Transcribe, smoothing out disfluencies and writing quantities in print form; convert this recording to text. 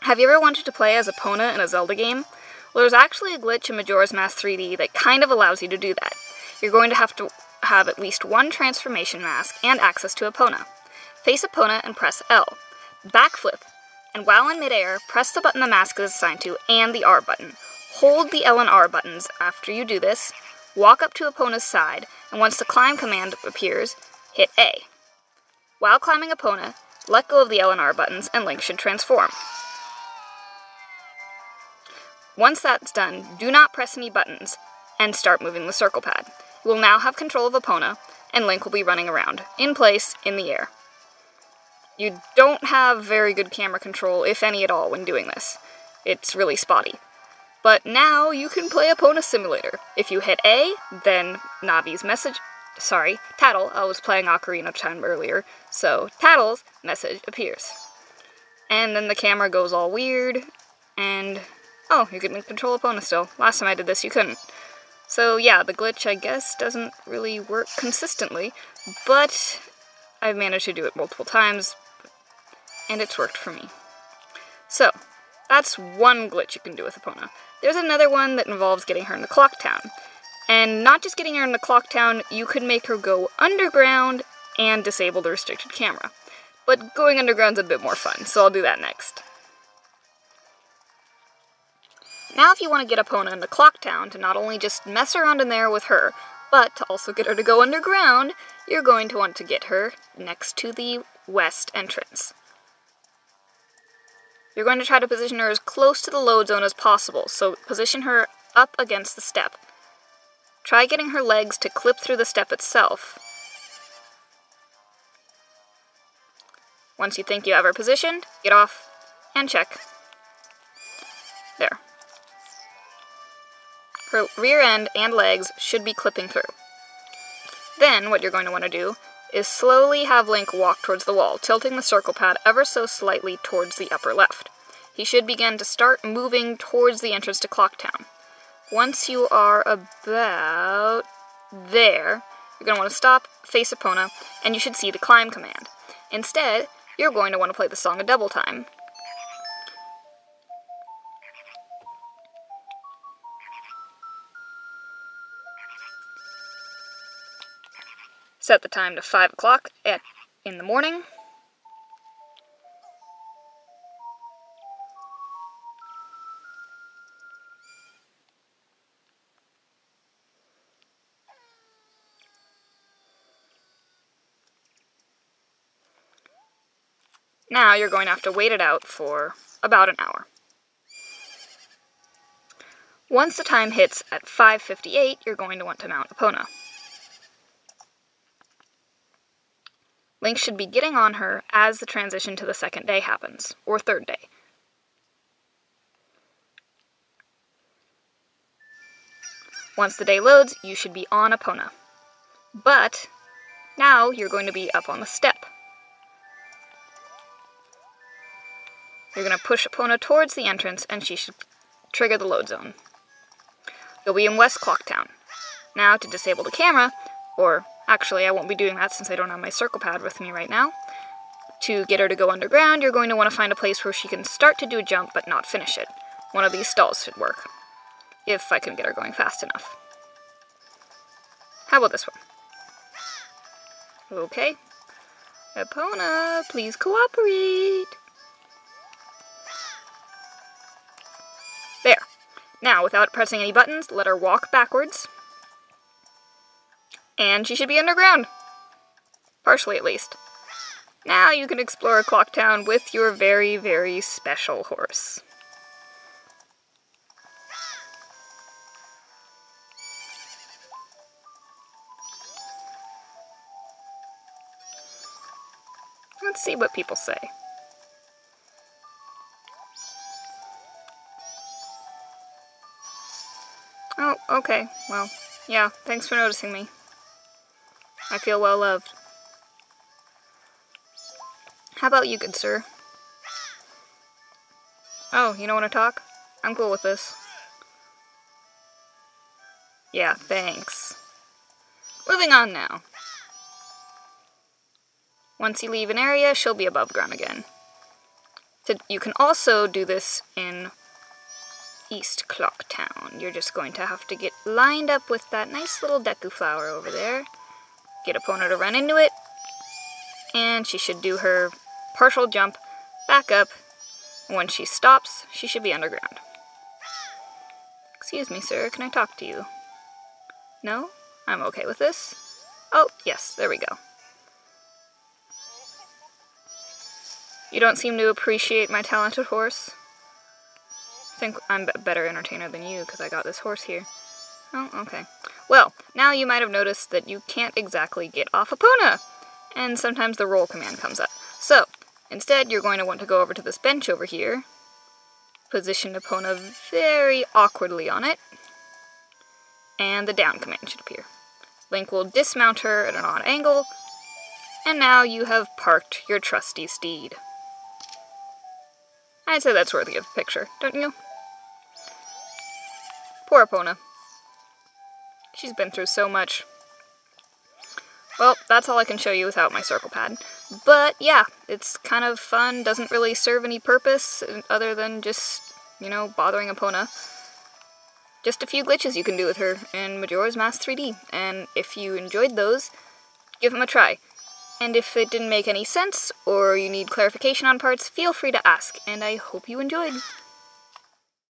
Have you ever wanted to play as Epona in a Zelda game? Well, there's actually a glitch in Majora's Mask 3D that kind of allows you to do that. You're going to have at least one transformation mask and access to Epona. Face Epona and press L. Backflip, and while in midair, press the button the mask is assigned to and the R button. Hold the L and R buttons after you do this, walk up to Epona's side, and once the climb command appears, hit A. While climbing Epona, let go of the L and R buttons and Link should transform. Once that's done, do not press any buttons and start moving the circle pad. You will now have control of Epona, and Link will be running around, in place, in the air. You don't have very good camera control, if any at all, when doing this. It's really spotty. But now you can play Epona Simulator. If you hit A, then Tattle, I was playing Ocarina of Time earlier, so Tattle's message appears. And then the camera goes all weird, and oh, you can control Epona still. Last time I did this, you couldn't. So yeah, the glitch, I guess, doesn't really work consistently, but I've managed to do it multiple times, and it's worked for me. So, that's one glitch you can do with Epona. There's another one that involves getting her in the Clock Town. And not just getting her in the Clock Town, you could make her go underground and disable the restricted camera. But going underground's a bit more fun, so I'll do that next. Now if you want to get Epona in the Clock Town to not only just mess around in there with her, but to also get her to go underground, you're going to want to get her next to the west entrance. You're going to try to position her as close to the load zone as possible, so position her up against the step. Try getting her legs to clip through the step itself. Once you think you have her positioned, get off and check. There. Her rear end and legs should be clipping through. Then, what you're going to want to do is slowly have Link walk towards the wall, tilting the circle pad ever so slightly towards the upper left. He should begin to start moving towards the entrance to Clock Town. Once you are about there, you're going to want to stop, face Epona, and you should see the climb command. Instead, you're going to want to play the song a double time. Set the time to 5 o'clock in the morning. Now you're going to have to wait it out for about an hour. Once the time hits at 5:58, you're going to want to mount Epona. Link should be getting on her as the transition to the second day happens, or third day. Once the day loads, you should be on Epona. But now you're going to be up on the step. You're going to push Epona towards the entrance, and she should trigger the load zone. You'll be in West Clock Town. Now, to disable the camera, or actually, I won't be doing that since I don't have my circle pad with me right now. To get her to go underground, you're going to want to find a place where she can start to do a jump but not finish it. One of these stalls should work, if I can get her going fast enough. How about this one? Okay. Epona, please cooperate. There. Now, without pressing any buttons, let her walk backwards. And she should be underground. Partially, at least. Now you can explore Clock Town with your very, very special horse. Let's see what people say. Oh, okay. Well, yeah, thanks for noticing me. I feel well loved. How about you, good sir? Oh, you don't want to talk? I'm cool with this. Yeah, thanks. Moving on now. Once you leave an area, she'll be above ground again. You can also do this in East Clock Town. You're just going to have to get lined up with that nice little Deku flower over there. Get Epona to run into it, and she should do her partial jump back up. When she stops, she should be underground. Excuse me, sir, can I talk to you? No? I'm okay with this. Oh, yes, there we go. You don't seem to appreciate my talented horse. I think I'm a better entertainer than you because I got this horse here. Oh, okay. Well, now you might have noticed that you can't exactly get off Epona, and sometimes the roll command comes up. So, instead, you're going to want to go over to this bench over here, position Epona very awkwardly on it, and the down command should appear. Link will dismount her at an odd angle, and now you have parked your trusty steed. I'd say that's worthy of a picture, don't you? Poor Epona. She's been through so much. Well, that's all I can show you without my circle pad. But yeah, it's kind of fun, doesn't really serve any purpose other than just, you know, bothering Epona. Just a few glitches you can do with her in Majora's Mask 3D, and if you enjoyed those, give them a try. And if it didn't make any sense, or you need clarification on parts, feel free to ask, and I hope you enjoyed.